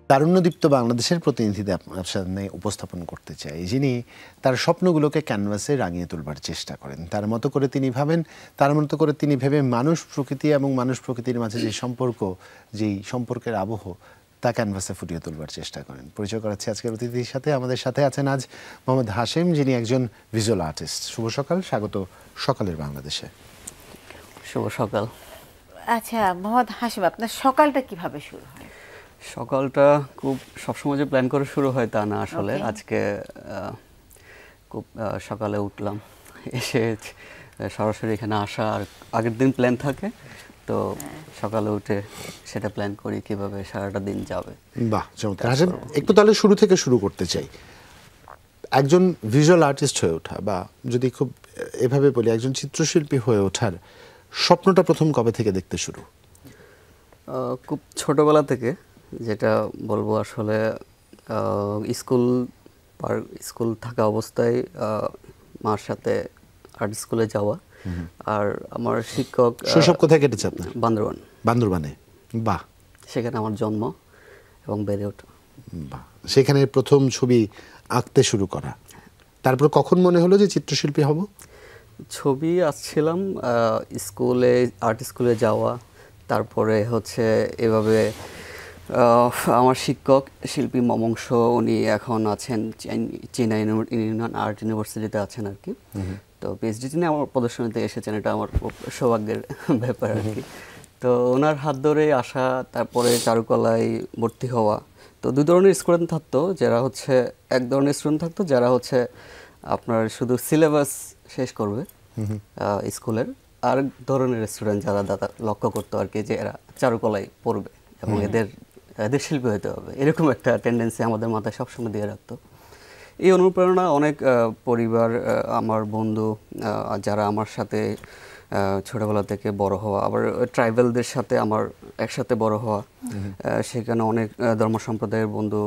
তারুণ্যদীপ্ত বাংলাদেশের প্রতিনিধিদের আপনার সামনে উপস্থাপন করতে চাই, যিনি তার স্বপ্নগুলোকে ক্যানভাসে রাঙিয়ে তুলবার চেষ্টা করেন। তার মতো করে তিনি ভাবেন, তার মতো করে তিনি ভেবে মানুষ প্রকৃতি এবং মানুষ প্রকৃতির মাঝে যে সম্পর্ক, যেই সম্পর্কের আবহ, তা ক্যানভাসে ফুটিয়ে তুলবার চেষ্টা করেন। পরিচয় করাচ্ছি আজকের অতিথির সাথে। আমাদের সাথে আছেন আজ মোহাম্মদ হাশেম, যিনি একজন ভিজুয়াল আর্টিস্ট। শুভ সকাল, স্বাগত সকালের বাংলাদেশে। শুভ সকাল। আচ্ছা মোহাম্মদ হাশেম, আপনার সকালটা কিভাবে শুরু হয়? সকালটা খুব সবসময় যে প্ল্যান করে শুরু হয় তা না আসলে। আজকে খুব সকালে উঠলাম, এসে সরাসরি এখানে আসা, আর আগের দিন প্ল্যান থাকে তো সকালে উঠে সেটা প্ল্যান করি কিভাবে সারাটা দিন যাবে। বাহ, চমৎকার। হাশেম, একটু তাহলে শুরু থেকে শুরু করতে চাই। একজন ভিজুয়াল আর্টিস্ট হয়ে ওঠা, বা যদি খুব এভাবে বলি একজন চিত্রশিল্পী হয়ে ওঠার স্বপ্নটা প্রথম কবে থেকে দেখতে শুরু? খুব ছোটবেলা থেকে, যেটা বলবো আসলে স্কুল থাকা অবস্থায় মার সাথে আর্ট স্কুলে যাওয়া। আর আমার শিক্ষক। শৈশব কোথায় কেটেছে আপনার? বান্দরবানে। বাহ, সেখানে আমার জন্ম এবং বেড়ে ওঠা। বাহ, সেখানে প্রথম ছবি আঁকতে শুরু করা। তারপর কখন মনে হলো যে চিত্রশিল্পী হব? ছবি আঁকছিলাম স্কুলে, আর্ট স্কুলে যাওয়া, তারপরে হচ্ছে এভাবে আমার শিক্ষক শিল্পী মমংস, উনি এখন আছেন চীনা ইউনিয়ন আর্ট ইউনিভার্সিটিতে আছেন আর কি। তো পিএইচডি নিয়ে আমার প্রদর্শনীতে এসেছেন, এটা আমার খুব সৌভাগ্যের ব্যাপার আর কি। তো ওনার হাত ধরে আসা, তারপরে চারুকলায় ভর্তি হওয়া। তো দুই ধরনের স্টুডেন্ট থাকতো, যারা হচ্ছে এক ধরনের স্টুডেন্ট থাকতো যারা হচ্ছে আপনার শুধু সিলেবাস শেষ করবে স্কুলের, আর ধরনের স্টুডেন্ট যারা দাদা লক্ষ্য করতো আর কি, যে এরা চারুকলায় পড়বে এবং এদের শিল্পী হতে হবে, এরকম একটা টেন্ডেন্সি আমাদের মাথায় সবসময় দিয়ে রাখতো। এই অনুপ্রেরণা অনেক পরিবার, আমার বন্ধু যারা আমার সাথে ছোটবেলা থেকে বড় হওয়া, আবার ট্রাইবালদের সাথে আমার একসাথে বড় হওয়া, সেখানে অনেক ধর্ম সম্প্রদায়ের বন্ধু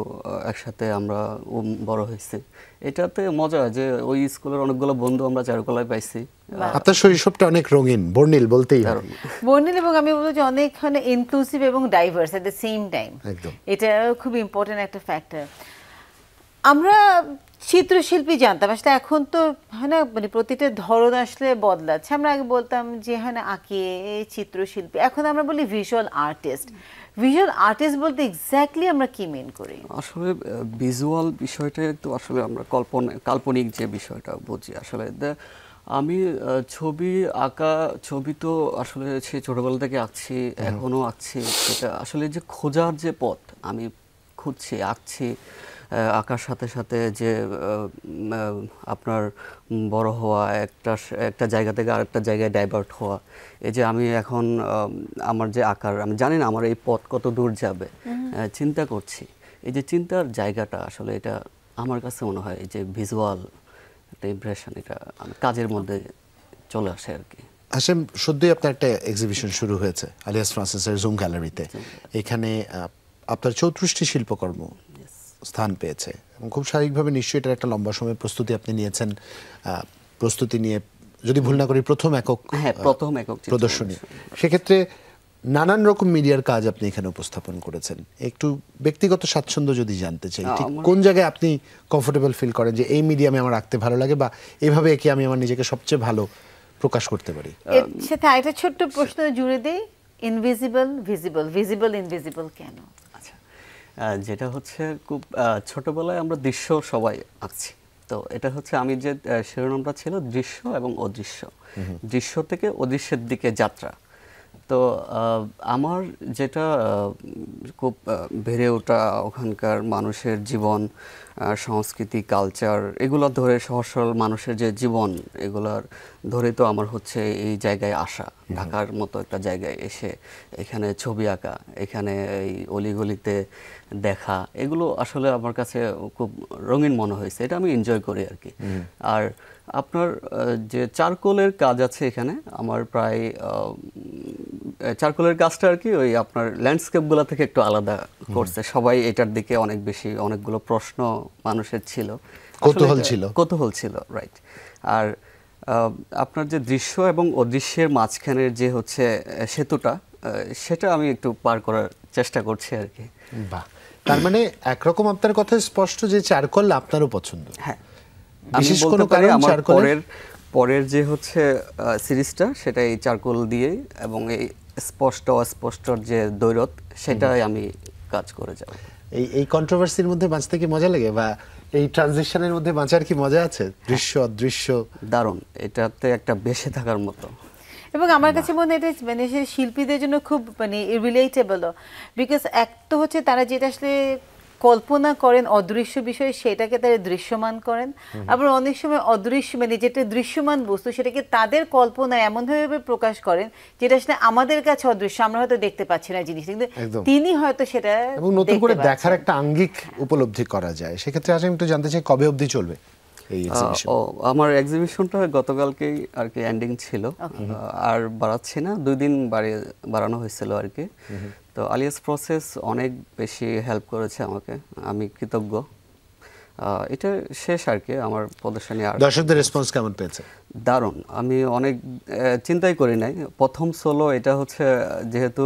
একসাথে আমরা বড় হয়েছি। এটাতে মজা যে ওই স্কুলের অনেকগুলো বন্ধু আমরা চারুকলায় পাইছি। আপনার শৈশবটা অনেক রঙিন, বর্ণিল বলতেই হবে। বর্ণিল, এবং আমি বলবো যে অনেকখানে ইনক্লুসিভ এবং diverse at the same time. এটা খুব ইম্পর্টেন্ট একটা ফ্যাক্টর। আমরা চিত্রশিল্পী জানতাম, আসলে এখন তো হয় না, মানে প্রতিটা ধরন আসলে বদলাচ্ছে। আমরা আগে বলতাম যে হয় না আঁকে চিত্রশিল্পী, এখন আমরা বলি ভিজুয়াল আর্টিস্ট। ভিজুয়াল আর্টিস্ট বলতে এক্স্যাক্টলি আমরা কি মিন করি? আসলে ভিজুয়াল বিষয়টা তো আসলে আমরা কাল্পনিক যে বিষয়টা বুঝি আসলে। আমি ছবি আঁকা, ছবি তো আসলে সে ছোটবেলা থেকে আঁকছি, এখনো আঁকছি। সেটা আসলে যে খোঁজার যে পথ, আমি খুঁজছি, আঁকছি, আঁকার সাথে সাথে যে আপনার বড় হওয়া, একটা জায়গা থেকে আরেকটা জায়গায় ডাইভার্ট হওয়া, এই যে আমি এখন আমার যে আঁকার, আমি জানি না আমার এই পথ কত দূর যাবে, চিন্তা করছি। এই যে চিন্তার জায়গাটা আসলে এটা আমার কাছে মনে হয় এই যে ভিজুয়াল একটা ইমপ্রেশন, এটা কাজের মধ্যে চলে আসে আর কি। হাশেম, সদ্যই আপনার একটা এক্সিবিশন শুরু হয়েছে আলিয়াস ফ্রান্সিসের জুম গ্যালারিতে। এখানে আপনার 34টি শিল্পকর্ম স্থান পেয়েছে এবং খুব স্বাভাবিকভাবে নিশ্চয়ই এটার একটা লম্বা সময় প্রস্তুতি আপনি নিয়েছেন। প্রস্তুতি নিয়ে, যদি ভুল না করি, প্রথম একক প্রদর্শনী। সেক্ষেত্রে নানান রকম মিডিয়ার কাজ আপনি এখানে উপস্থাপন করেছেন। একটু ব্যক্তিগত স্বাচ্ছন্দ্য যদি জানতে চাই, ঠিক কোন জায়গায় আপনি কমফোর্টেবল ফিল করেন যে এই মিডিয়ামে আমার আঁকতে ভালো লাগে, বা এভাবে একে আমি আমার নিজেকে সবচেয়ে ভালো প্রকাশ করতে পারি? এর সাথে একটা ছোট্ট প্রশ্ন জুড়ে দেই, ইনভিজিবল ভিজিবল, ভিজিবল ইনভিজিবল কেন? যেটা হচ্ছে খুব ছোটবেলায় আমরা দৃশ্য সবাই আঁকছি, তো এটা হচ্ছে আমি যে শিরোনামটা ছিল দৃশ্য এবং অদৃশ্য, দৃশ্য থেকে অদৃশ্যের দিকে যাত্রা। তো আমার যেটা খুব বেড়ে ওঠা, ওখানকার মানুষের জীবন, সংস্কৃতি, কালচার, এগুলো ধরে সহজ সরল মানুষের যে জীবন, এগুলার ধরে তো আমার হচ্ছে এই জায়গায় আসা, ঢাকার মতো একটা জায়গায় এসে এখানে ছবি আঁকা, এখানে এই অলিগলিতে দেখা, এগুলো আসলে আমার কাছে খুব রঙিন মনে হয়েছে, এটা আমি এনজয় করি আর কি। আর আপনার যে চারকোলের কাজ আছে এখানে, আমার প্রায় চারকোলের কাজটা আর কি ওই আপনার ল্যান্ডস্কেপগুলো থেকে একটু আলাদা করছে। সবাই এটার দিকে অনেক বেশি, অনেকগুলো প্রশ্ন মানুষের ছিল, কৌতূহল ছিল, রাইট। আর আপনার যে দৃশ্য এবং অদৃশ্যের মাঝখানের যে হচ্ছে সেতুটা, সেটা আমি একটু পার করার চেষ্টা করছি আর কি। বাহ, তার মানে একরকম আপনার কথা স্পষ্ট যে চারকোল আপনারও পছন্দ। হ্যাঁ, বিশেষ আমি কোনো বলতে পারি কারণ আমার চারকোলের? পরের যে হচ্ছে সিরিজটা সেটা এই চারকোল দিয়ে, এবং এই স্পষ্ট অস্পষ্টর যে দ্বৈরথ সেটাই আমি কাজ করে যাব। এই কন্ট্রোভার্সির মধ্যে বাঁচতে কি মজা লাগে, বা এই ট্রানজিশনের মধ্যে বাঁচার কি মজা আছে? দৃশ্য অদৃশ্য দারুণ, এটাতে একটা বেঁচে থাকার মতো। এবং আমার কাছে মনে হয় এটা মানে শিল্পীদের জন্য খুব মানে রিলেটেবল, বিকজ এক তো হচ্ছে তারা যেটা আসলে কল্পনা করেন অদৃশ্য বিষয় সেটাকে তারা দৃশ্যমান করেন, আবার অনেক সময় অদৃশ্য মানে যেটা দৃশ্যমান বস্তু সেটাকে তাদের কল্পনা এমনভাবে প্রকাশ করেন যেটা আসলে আমাদের কাছে অদৃশ্য, আমরা হয়তো দেখতে পাচ্ছি না জিনিসটা, কিন্তু তিনি হয়তো সেটা এবং নতুন করে দেখার একটা আঙ্গিক উপলব্ধি করা যায়। সেক্ষেত্রে আজ আমি একটু জানতে চাই কবে অবধি চলবে এই এক্সিবিশন? আমার এক্সিবিশনটা গতকালকেই আর কি এন্ডিং ছিল, আর বাড়াচ্ছি না, 2 দিন বাড়ানো হয়েছিল আর কি। তো আলিয়াস প্রসেস অনেক বেশি হেল্প করেছে আমাকে, আমি কৃতজ্ঞ। এটা শেষ আর কি আমার প্রদর্শনী। আর দর্শকদের রেসপন্স কেমন পেয়েছে? দারুণ, আমি অনেক চিন্তাই করি নাই। প্রথম সোলো এটা হচ্ছে, যেহেতু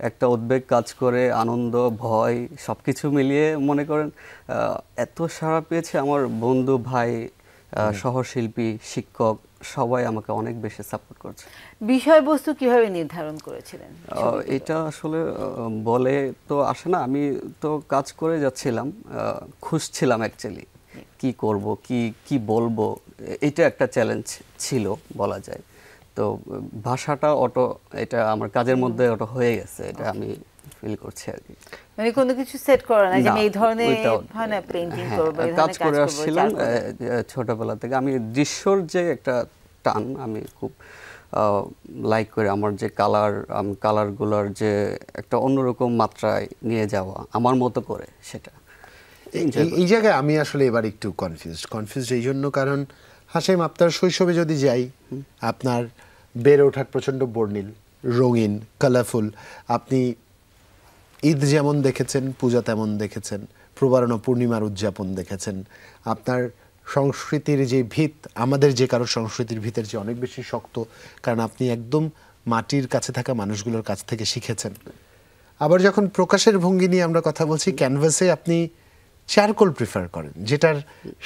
একটা উদ্বেগ কাজ করে, আনন্দ ভয় সবকিছু মিলিয়ে মনে করেন এত সাড়া পেয়েছে। আমার বন্ধু ভাই, সহশিল্পী, শিক্ষক সবাই আমাকে অনেক বেশি সাপোর্ট করছে। বিষয়বস্তু কিভাবে নির্ধারণ করেছিলেন? এটা আসলে বলে তো আসে না, আমি তো কাজ করে যাচ্ছিলাম, খুঁজছিলাম অ্যাকচুয়ালি কি করব, কি বলবো। এটা একটা চ্যালেঞ্জ ছিল বলা যায়। তো ভাষাটা এটা আমার কাজের মধ্যে হয়ে গেছে, এটা আমি ফিল করছি আর কি। মানে কোনো কিছু সেট করা না যে এই ধরনের হয় না পেইন্টিং করব, এই কাজ ধরনের করে আসছিলাম ছোটবেলা থেকে। আমি দৃশ্যর যে একটা টান আমি খুব লাইক করি। আমার যে কালারগুলোর যে একটা অন্যরকম মাত্রায় নিয়ে যাওয়া আমার মতো করে, সেটা এই জায়গায় আমি আসলে এবার একটু কনফিউজড এই জন্য, কারণ হাশেম আপনার শৈশবে যদি যাই, আপনার বেড়ে ওঠার প্রচণ্ড বর্ণিল, রঙিন, কালারফুল। আপনি ঈদ যেমন দেখেছেন, পূজা তেমন দেখেছেন, প্রবারণা পূর্ণিমার উদযাপন দেখেছেন। আপনার সংস্কৃতির যে ভিত, আমাদের যে কারো সংস্কৃতির ভিতের যে অনেক বেশি শক্ত, কারণ আপনি একদম মাটির কাছে থাকা মানুষগুলোর কাছ থেকে শিখেছেন। আবার যখন প্রকাশের ভঙ্গি নিয়ে আমরা কথা বলছি, ক্যানভাসে আপনি চারকোল প্রিফার করেন, যেটার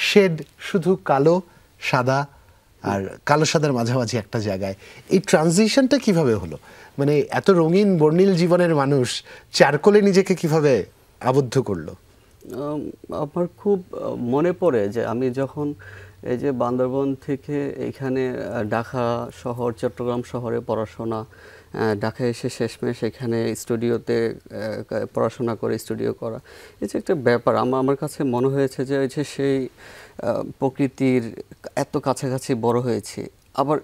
শেড শুধু কালো সাদা, আর কালো সাদার মাঝামাঝি একটা জায়গায়। এই ট্রানজিশনটা কিভাবে হলো? মানে এত রঙিন বর্ণিল জীবনের মানুষ চারকোলে নিজেকে কিভাবে আবদ্ধ করলো? আমার খুব মনে পড়ে যে আমি যখন এই যে বান্দরবন থেকে এখানে ঢাকা শহর, চট্টগ্রাম শহরে পড়াশোনা, ঢাকায় এসে শেষমেশ এখানে স্টুডিওতে পড়াশোনা করে স্টুডিও করা, এই যে একটা ব্যাপার আমার কাছে মনে হয়েছে যে সেই প্রকৃতির এত কাছাকাছি বড় হয়েছি। আবার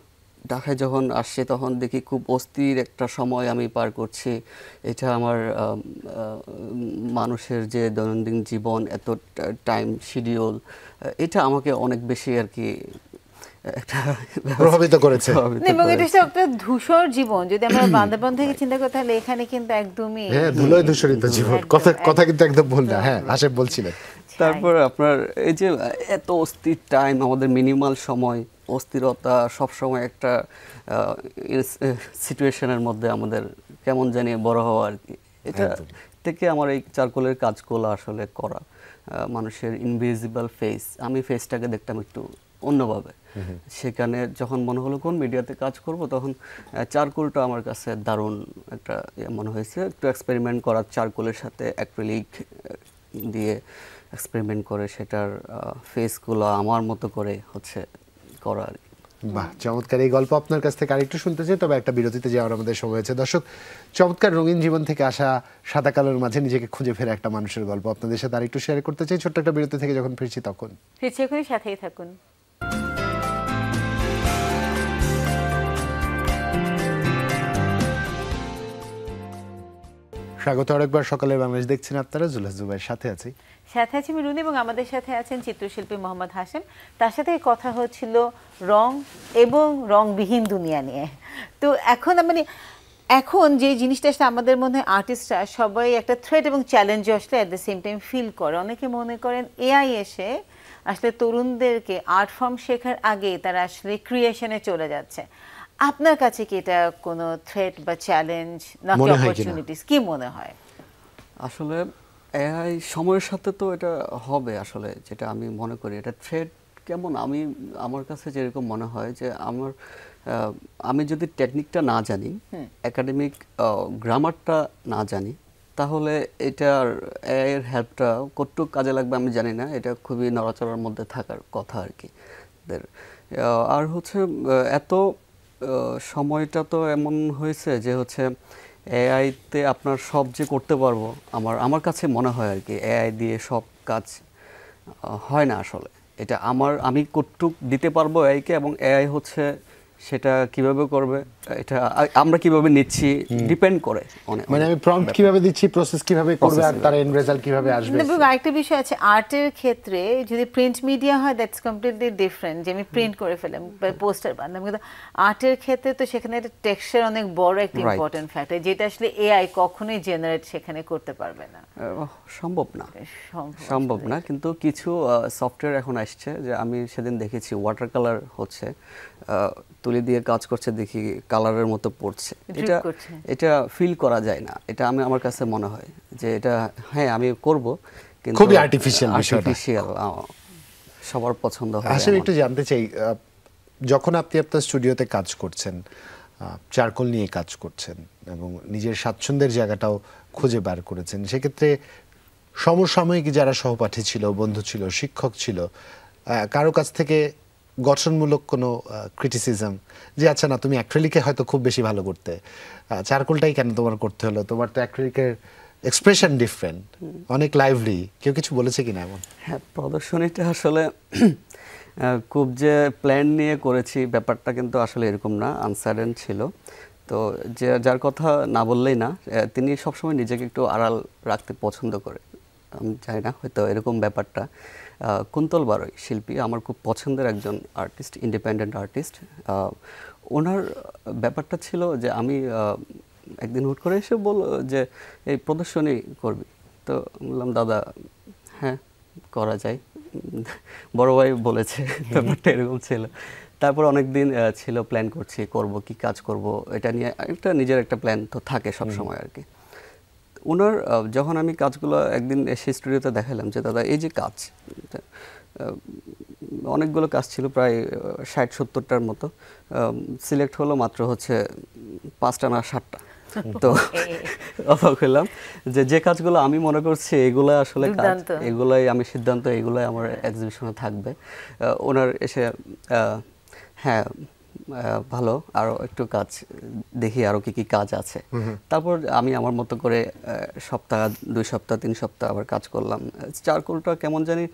ঢাকায় যখন আসছে তখন দেখি খুব অস্থির একটা সময় আমি পার করছি। এটা আমার মানুষের যে দৈনন্দিন জীবন, এত টাইম শিডিউল, এটা আমাকে অনেক বেশি আর কি একটা প্রভাবিত করেছে। এবং এটা একটা ধূসর জীবন। যদি আমরা বান্দরবান থেকে চিন্তা করি তাহলে এখানে কিন্তু একদমই ধুলোয় ধূসরিত জীবন। কথা কিন্তু একদম ভুল না। হ্যাঁ, হাশেম বলছিলেন। তারপর আপনার এই যে এত অস্থির টাইম, আমাদের মিনিমাল সময়, অস্থিরতা, সবসময় একটা সিচুয়েশনের মধ্যে আমাদের কেমন জানি বড় হওয়া আর কি। এটা থেকে আমার এই চারকোলের কাজগুলো আসলে করা, মানুষের ইনভিজিবল ফেস, আমি ফেসটাকে দেখতাম একটু অন্যভাবে। সেখানে যখন মনে হলো কোন মিডিয়াতে কাজ করব, তখন চারকোলটা আমার কাছে দারুণ একটা মনে হয়েছে। একটু এক্সপেরিমেন্ট করা চারকোলের সাথে, অ্যাক্রিলিক দিয়ে এক্সপেরিমেন্ট করে সেটার ফেসগুলো আমার মতো করে হচ্ছে করা আর কি। বাহ, চমৎকার। এই গল্প আপনার কাছ থেকে আরেকটু শুনতে চাই, তবে একটা বিরতিতে যাওয়ার আমাদের সময় হয়েছে। দর্শক, চমৎকার রঙিন জীবন থেকে আসা সাদা কালোর মাঝে নিজেকে খুঁজে ফেরা একটা মানুষের গল্প আপনাদের সাথে আরেকটু শেয়ার করতে চাই। ছোট্ট একটা বিরতি থেকে যখন ফিরছি তখন এখনই সাথেই থাকুন। স্বাগত আরেকবার সকালের বাংলাদেশ দেখছেন আপনারা। জুলহাস জুবাইয়ের সাথে আছি আমি রুনি, এবং আমাদের সাথে আছেন চিত্রশিল্পী মোহাম্মদ হাশেম। তার সাথে কথা হচ্ছিল রং এবং রংবিহীন দুনিয়া নিয়ে। তো এখন যে জিনিসটা আসলে আমাদের মনে হয় আর্টিস্টরা সবাই একটা থ্রেট এবং চ্যালেঞ্জ আসলে at the same time feel করে। অনেকে মনে করেন এআই এসে আসলে তরুণদেরকে আর্ট ফর্ম শেখার আগে তারা আসলে ক্রিয়েশনে চলে যাচ্ছে। আপনার কাছে কি এটা কোনো থ্রেট বা চ্যালেঞ্জ নাকি অপরচুনিটিস, কি মনে হয়? আসলে এআই সময়ের সাথে তো এটা হবে আসলে, যেটা আমি মনে করি এটা থ্রেড কেমন, আমার কাছে যেরকম মনে হয় যে আমি যদি টেকনিকটা না জানি, একাডেমিক গ্রামারটা না জানি, তাহলে এটার এআই এর হেল্পটা কতটুকু কাজে লাগবে আমি জানি না। এটা খুবই নড়াচড়ার মধ্যে থাকার কথা আর কি। আর হচ্ছে এত সময়টা তো এমন হয়েছে যে হচ্ছে এআইতে আপনার সব যে করতে পারবো, আমার কাছে মনে হয় আর কি এআই দিয়ে সব কাজ হয় না আসলে। এটা আমি কতটুক দিতে পারবো এআইকে, এবং এআই হচ্ছে সেটা কিভাবে করবে, এটা আমরা কিভাবে নিচ্ছি ডিপেন্ড করে অনেক। মানে আমি প্রম্পট কিভাবে দিচ্ছি, প্রসেস কিভাবে করবে, আর তার এন্ড রেজাল্ট কিভাবে আসবে। আরেকটা বিষয় আছে, আর্টের ক্ষেত্রে যদি প্রিন্ট মিডিয়া হয় দ্যাটস কমপ্লিটলি ডিফারেন্ট, যে আমি প্রিন্ট করে ফেলাম বা পোস্টার বানালাম, কিন্তু আর্টের ক্ষেত্রে তো সেখানে একটা টেক্সচার অনেক বড় একটা ইম্পর্টেন্ট ফ্যাক্টর, যেটা আসলে এআই কখনোই জেনারেট সেখানে করতে পারবে না। সম্ভব না, কিন্তু কিছু সফটওয়্যার এখন আসছে যে আমি সেদিন দেখেছি ওয়াটার কালার হচ্ছে তুলি দিয়ে কাজ করছে, দেখি কালারের মতো পড়ছে। এটা ফিল করা যায় না, এটা আমার কাছে মনে হয় যে এটা হ্যাঁ আমি করব, কিন্তু খুবই আর্টিফিশিয়াল, সবার পছন্দ হয়। আসলে একটু জানতে চাই, যখন আপনি আপনার স্টুডিওতে কাজ করছেন, চারকোল নিয়ে কাজ করছেন এবং নিজের স্বাচ্ছন্দ্যের জায়গাটাও খুঁজে বার করেছেন, সেক্ষেত্রে সমসাময়িক যারা সহপাঠী ছিল, বন্ধু ছিল, শিক্ষক ছিল, কারো কাছ থেকে গঠনমূলক কোনো ক্রিটিসিজম যে আচ্ছা না তুমি অ্যাক্রিলিকে হয়তো খুব বেশি ভালো করতে, চারকোলটাই কেন তোমার করতে হলো, তোমার তো অ্যাক্রিলিকের এক্সপ্রেশন ডিফারেন্ট, অনেক লাইভলি, কেউ কিছু বলেছে কিনা এমন? হ্যাঁ, প্রদর্শনীটা আসলে খুব যে প্ল্যান নিয়ে করেছি ব্যাপারটা কিন্তু আসলে এরকম না, আনসার্টেন ছিল। তো যার কথা না বললেই না, তিনি সবসময় নিজেকে একটু আড়াল রাখতে পছন্দ করে, আমি জানি না হয়তো এরকম ব্যাপারটা। কুন্তল বারোই শিল্পী আমার খুব পছন্দের একজন আর্টিস্ট, ইন্ডিপেন্ডেন্ট আর্টিস্ট। ওনার ব্যাপারটা ছিল যে আমি একদিন হুট করে এসে বলল যে এই প্রদর্শনী করবি, তো বললাম দাদা হ্যাঁ করা যায়, বড় ভাই বলেছে, ব্যাপারটা এরকম ছিল। তারপর অনেক দিন ছিল প্ল্যান করছি করব কি কাজ করব, এটা নিয়ে একটা নিজের একটা প্ল্যান তো থাকে সব সময় আর কি। ওনার যখন আমি কাজগুলো একদিন এসে স্টুডিওতে দেখালাম যে দাদা এই যে কাজ, অনেকগুলো কাজ ছিল প্রায় 60-70টার মতো, সিলেক্ট হলো মাত্র হচ্ছে 5টা না 7টা। তো অবাক হলাম যে কাজগুলো আমি মনে করছি এগুলো আসলে কাজ, এগুলাই আমি সিদ্ধান্ত, এগুলাই আমার এক্সিবিশনে থাকবে। ওনার এসে হ্যাঁ ভালো, আরো একটু কাজ দেখি আরো কি কি কাজ আছে। তারপর আমি আমার মতো করে সপ্তাহ 2 সপ্তাহ 3 সপ্তাহ আবার কাজ করলাম। চারকোলটা কেমন জানি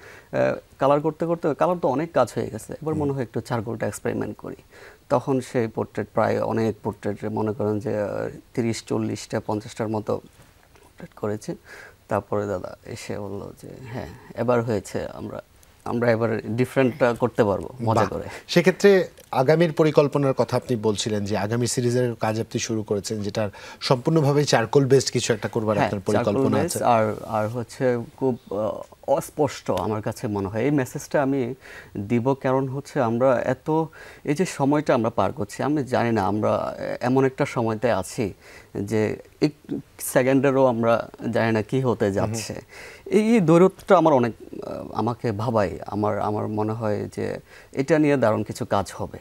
কালার করতে করতে কালার তো অনেক কাজ হয়ে গেছে, এবার মনে হয় একটু চারকোলটা এক্সপেরিমেন্ট করি। তখন সেই পোর্ট্রেট প্রায় অনেক পোর্ট্রেট, মনে করেন যে 30-40টা 50টার মতো পোর্ট্রেট করেছি। তারপরে দাদা এসে বললো যে হ্যাঁ এবার হয়েছে, আমরা এবার ডিফারেন্টটা করতে পারবো মজা করে। সেক্ষেত্রে আগামীর পরিকল্পনার কথা আপনি বলছিলেন যে আগামী সিরিজের কাজ আপনি শুরু করেছেন, যেটা সম্পূর্ণভাবে চারকোল বেসড কিছু একটা করবার আপনার পরিকল্পনা আছে। আর হচ্ছে খুব অস্পষ্ট আমার কাছে মনে হয় এই মেসেজটা আমি দিব, কারণ হচ্ছে আমরা এই যে সময়টা আমরা পার করছি, আমি জানি না আমরা এমন একটা সময়তে আছি যে এক সেকেন্ডেরও আমরা জানি না কি হতে যাচ্ছে। এই দৈরথটা আমাকে ভাবায়, আমার মনে হয় যে এটা নিয়ে দারুণ কিছু কাজ হবে।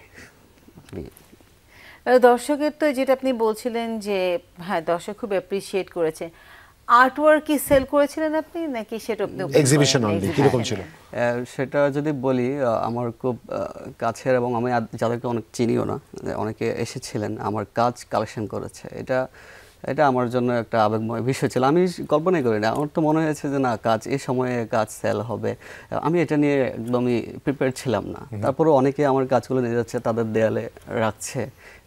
দর্শকের তো যেটা আপনি বলছিলেন যে হ্যাঁ দর্শক খুব অ্যাপ্রিশিয়েট করেছে, আর্টওয়ার্ক কি সেল করেছিলেন আপনি নাকি সেটা আপনি এক্সিবিশন অনলি কিরকম ছিল? সেটা যদি বলি, আমার খুব কাছের এবং আমি যাদেরকে অনেক চিনিও না, অনেকে এসেছিলেন আমার কাজ কালেকশন করেছে। এটা আমার জন্য একটা আবেগময় বিষয় ছিল, আমি কল্পনাই করি না। আমার তো মনে হয়েছে যে না কাজ এই সময়ে কাজ সেল হবে, আমি এটা নিয়ে একদমই প্রিপেয়ার ছিলাম না। তারপরে অনেকে আমার কাজগুলো নিয়ে যাচ্ছে, তাদের দেয়ালে রাখছে,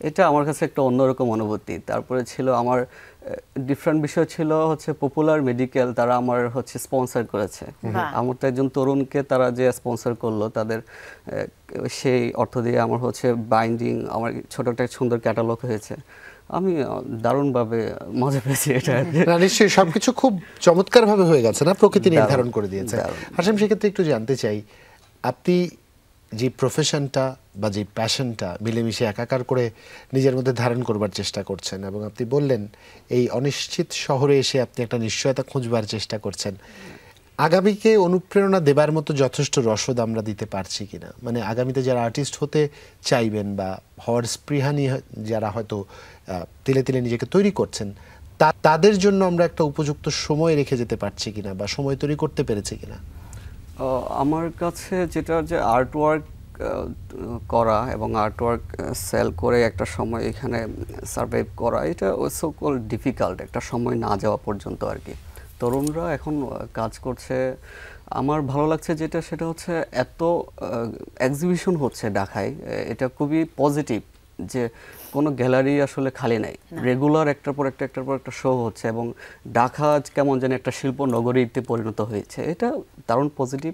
এটা আমার কাছে একটা অন্যরকম অনুভূতি। তারপরে ছিল আমার ডিফারেন্ট বিষয় ছিল হচ্ছে পপুলার মেডিকেল, তারা আমার হচ্ছে স্পন্সর করেছে। আমার তো একজন তরুণকে তারা যে স্পন্সর করলো, তাদের সেই অর্থ দিয়ে আমার হচ্ছে বাইন্ডিং, আমার ছোট একটা সুন্দর ক্যাটালগ হয়েছে। আমি দারুণভাবে মজা পেয়েছি এটা। নিশ্চয়ই সবকিছু খুব চমৎকারভাবে হয়ে গেছে না, প্রকৃতি নির্ধারণ করে দিয়েছে। হাশেম, সেক্ষেত্রে একটু জানতে চাই, আপনি যে প্রফেশনটা বা যে প্যাশনটা মিলেমিশে একাকার করে নিজের মধ্যে ধারণ করবার চেষ্টা করছেন, এবং আপনি বললেন এই অনিশ্চিত শহরে এসে আপনি একটা নিশ্চয়তা খুঁজবার চেষ্টা করছেন, আগামীকে অনুপ্রেরণা দেবার মতো যথেষ্ট রসদ আমরা দিতে পারছি কিনা? মানে আগামীতে যারা আর্টিস্ট হতে চাইবেন বা হওয়ার স্পৃহা নিয়ে যারা হয়তো তিলে তিলে নিজেকে তৈরি করছেন, তাদের জন্য আমরা একটা উপযুক্ত সময় রেখে যেতে পারছি কিনা বা সময় তৈরি করতে পেরেছি কিনা? আমার কাছে যেটা যে আর্টওয়ার্ক করা এবং আর্টওয়ার্ক সেল করে একটা সময় এখানে সার্ভাইভ করা, এটা সো কল ডিফিকাল্ট একটা সময় না যাওয়া পর্যন্ত আর কি। তরুণরা এখন কাজ করছে, আমার ভালো লাগছে যেটা সেটা হচ্ছে এত এক্সিবিশন হচ্ছে ঢাকায়, এটা খুবই পজিটিভ যে কোনো গ্যালারি আসলে খালি নাই, রেগুলার একটার পর একটা শো হচ্ছে এবং ঢাকা কেমন যেন একটা শিল্প নগরীতে পরিণত হয়েছে, এটা দারুণ পজিটিভ।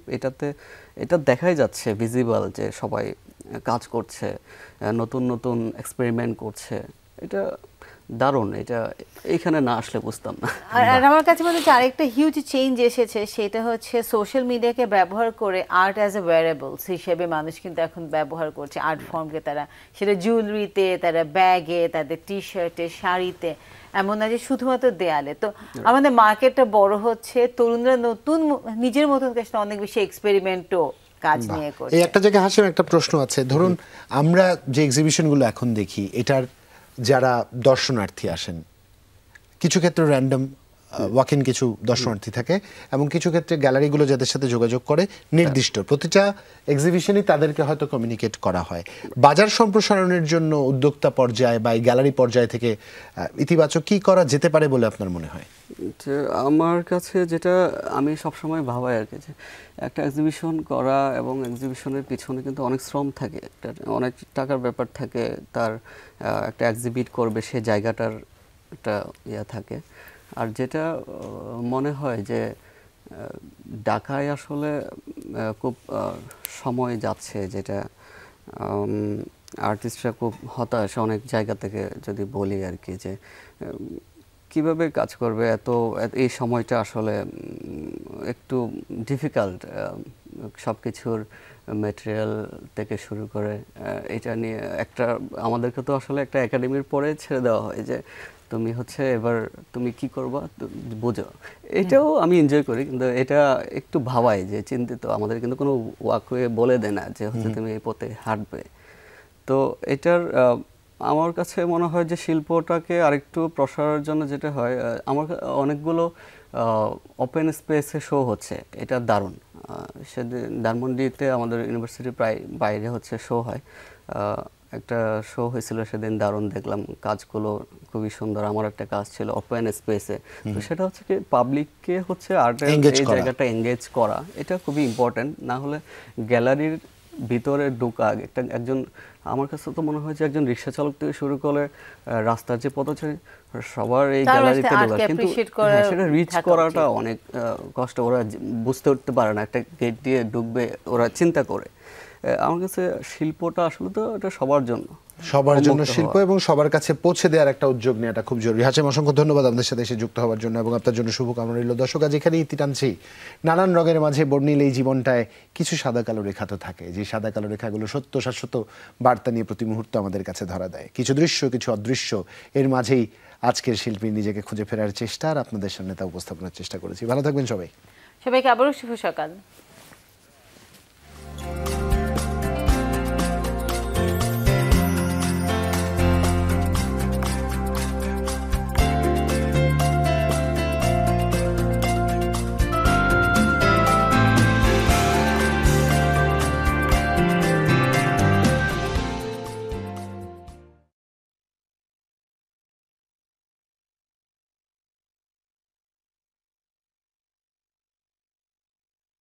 এটা দেখাই যাচ্ছে ভিজিবল যে সবাই কাজ করছে, নতুন নতুন এক্সপেরিমেন্ট করছে, এটা দারুণ। এটা এইখানে না আসলে বুঝতাম না। আর আমার কাছে মনে হচ্ছে আরেকটা হিউজ চেঞ্জ এসেছে, সেটা হচ্ছে সোশ্যাল মিডিয়াকে ব্যবহার করে আর্ট অ্যাজ এ ওয়্যারেবলস হিসেবে মানুষ কিন্তু এখন ব্যবহার করছে আর্ট ফর্মকে। তারা সেটা জুয়েলারিতে, তারা ব্যাগে, তাদের টি শার্টে, শাড়িতে, এমন না যে শুধুমাত্র দেয়ালে। তো আমাদের মার্কেটটা বড় হচ্ছে, তরুণরা নতুন নিজের মতন কাছে অনেক বেশি এক্সপেরিমেন্টও কাজ নিয়ে করছে। এই একটা জায়গায় হাসিম একটা প্রশ্ন আছে, ধরুন আমরা যে এক্সিবিশনগুলো এখন দেখি, এটার যারা দর্শনার্থী আসেন, কিছু ক্ষেত্রে র্যান্ডম ওয়াক ইন কিছু দর্শনার্থী থাকে, এবং কিছু ক্ষেত্রে গ্যালারিগুলো যাদের সাথে যোগাযোগ করে নির্দিষ্ট প্রতিটা এক্সিবিশনই তাদেরকে হয়তো কমিউনিকেট করা হয়। বাজার সম্প্রসারণের জন্য উদ্যোক্তা পর্যায়ে বা এই গ্যালারি পর্যায় থেকে ইতিবাচক কি করা যেতে পারে বলে আপনার মনে হয়? আমার কাছে যেটা আমি সবসময় ভাবাই আর কি, যে একটা এক্সিবিশন করা এবং এক্সিবিশনের পিছনে কিন্তু অনেক শ্রম থাকে, অনেক টাকার ব্যাপার থাকে, তার একটা এক্সিবিট করবে সে জায়গাটার একটা ইয়ে থাকে। আর যেটা মনে হয় যে ঢাকায় আসলে খুব সময় যাচ্ছে, যেটা আর্টিস্টরা খুব হতাশ অনেক জায়গা থেকে যদি বলি আর কি, যে কিভাবে কাজ করবে এই সময়টা আসলে একটু ডিফিকাল্ট, সব কিছুর ম্যাটেরিয়াল থেকে শুরু করে এটা নিয়ে একটা আমাদেরকে তো আসলে একটা একাডেমির পরে ছেড়ে দেওয়া হয় যে তুমি হচ্ছে এবার তুমি কি করবা বোঝো। এটাও আমি এনজয় করি, কিন্তু এটা একটু ভাবাই যে চিন্তিত, আমাদের কিন্তু কোনো ওয়াকওয়ে বলে দেয় না যে হচ্ছে তুমি এই পথে হাঁটবে। তো এটার আমার কাছে মনে হয় যে শিল্পটাকে আরেকটু প্রসারের জন্য যেটা হয়, আমার অনেকগুলো ওপেন স্পেসে শো হচ্ছে, এটা দারুণ। সেদিন ধানমন্ডিতে আমাদের ইউনিভার্সিটির প্রায় বাইরে হচ্ছে শো হয়, একটা শো হয়েছিল সেদিন, দারুণ দেখলাম, কাজগুলো খুবই সুন্দর। আমার একটা কাজ ছিল ওপেন স্পেসে, তো সেটা হচ্ছে কি পাবলিককে হচ্ছে আর্টের এই জায়গাটা এঙ্গেজ করা, এটা খুবই ইম্পর্টেন্ট। না হলে গ্যালারির ভিতরে ঢোকা একজন, আমার কাছে তো মনে হয় যে একজন রিক্সা চালক থেকে শুরু করে রাস্তার যে পথচারী সবার এই গ্যালারিতে ঢোকা, কিন্তু সেটা রিচ করাটা অনেক কষ্ট। ওরা বুঝতে উঠতে পারে না, একটা গেট দিয়ে ঢুকবে, ওরা চিন্তা করে। আমার কাছে শিল্পটা আসলে তো এটা সবার জন্য শিল্প, এবং সবার কাছে পৌঁছে দেওয়ার একটা উদ্যোগ নেওয়াটা খুব জরুরি। হাসিম, অসংখ্য ধন্যবাদ আমাদের সাথে এসে যুক্ত হওয়ার জন্য, এবং আপনার জন্য শুভকামনা রইল। দর্শক, আজ এখানে ইতি টানছি। নানান রঙের মাঝে বর্ণিল এই জীবনটায় কিছু সাদা কালো রেখা তো থাকে, যে সাদা কালো রেখাগুলো সত্য শাশ্বত বার্তা নিয়ে প্রতি মুহূর্ত আমাদের কাছে ধরা দেয়। কিছু দৃশ্য, কিছু অদৃশ্য, এর মাঝেই আজকের শিল্পী নিজেকে খুঁজে ফেরার চেষ্টা, আর আপনাদের সামনে তা উপস্থাপনের চেষ্টা করেছি। ভালো থাকবেন সবাই। সবাইকে আবারও শুভ সকাল।